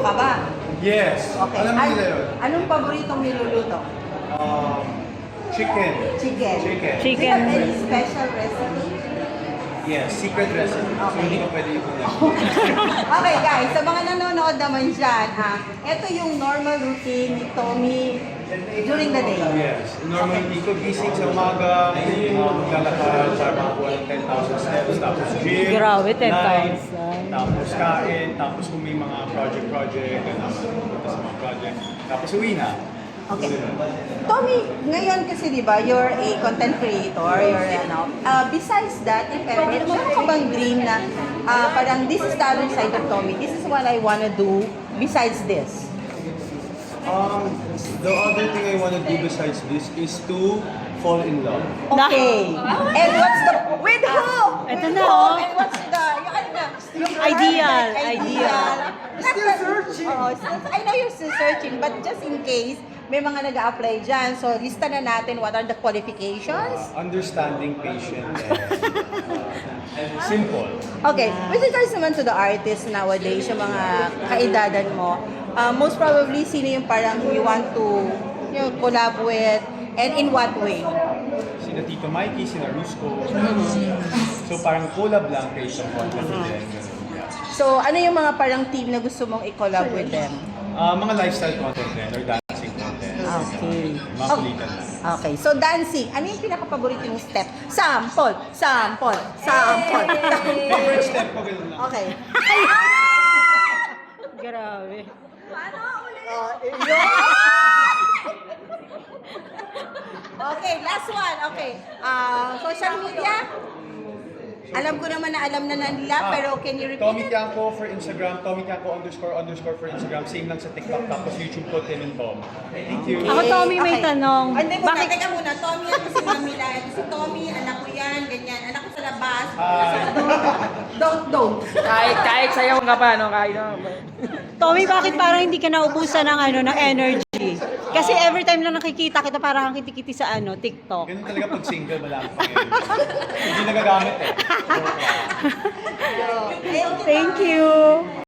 ka ba? Yes. Okay. Alam mo nila yun. Anong paboritong niluluto? Chicken. Chicken. Chicken. Do you have any special recipe? Yes, secret recipe. So Okay. hindi ko pwede yung Okay guys, sa mga nanonood naman dyan, ito yung normal routine ni Tommy during the day. Yes. Normally, ko gising sa umaga, maglalakad para makakuha ng 10,000 steps, tapos gym. Grabe, 10,000. night, tapos kain, tapos kung may mga project, naman punta sa mga project. Tapos uwi na. Okay. Tommy, ngayon kasi di ba, you're a content creator, besides that, if ever, meron ka bang dream na parang this is the other side of Tommy, this is what I wanna do besides this? The other thing I want to do besides this is to fall in love. Okay. And what's the, with who? Ito With na, who? oh. And what's the, yung Ideal. Still searching. Oh, I know you're still searching, but just in case, may mga nag-a-apply dyan. So, lista na natin what are the qualifications. Understanding, patient, and simple. Okay, with regards naman to the artists nowadays, yung mga kaedadan mo, most probably, sino yung parang you want to collab with, and in what way? Sina Tito Mikey, sina Rusco. So parang collab lang kayo sa content din. So, ano yung mga parang team na gusto mong i-collab with them? Mga lifestyle content din or dancing content. Okay. Mga kulitan lang. Okay, so dancing, ano yung pinaka-paborito yung step? Sample, sample, sample. Favorite step ko, ganun lang. Okay. Grabe. Okay, last one. Okay. Social media? Alam ko naman na alam na nila, pero can you repeat Tommy it? Tiangco for Instagram, Tommy Tiangco _ for Instagram, same lang sa TikTok, tapos YouTube ko, Tim and Tom. Thank you. Ako, Tommy, may tanong. Hindi muna, Bakit- teka muna. Tommy, ako si Mami Lai. Si Tommy, anak ko yan, ganyan. Anak ko sa labas. Don't. Kahit sayaw ka pa, no? Kahit Tommy, bakit parang hindi ka naubusan ng energy? Kasi every time na nakikita kita, parang kang kitikiti sa TikTok. Ganun talaga pag single, wala akong pangyayari. Hindi nagagamit eh. Okay, Thank you.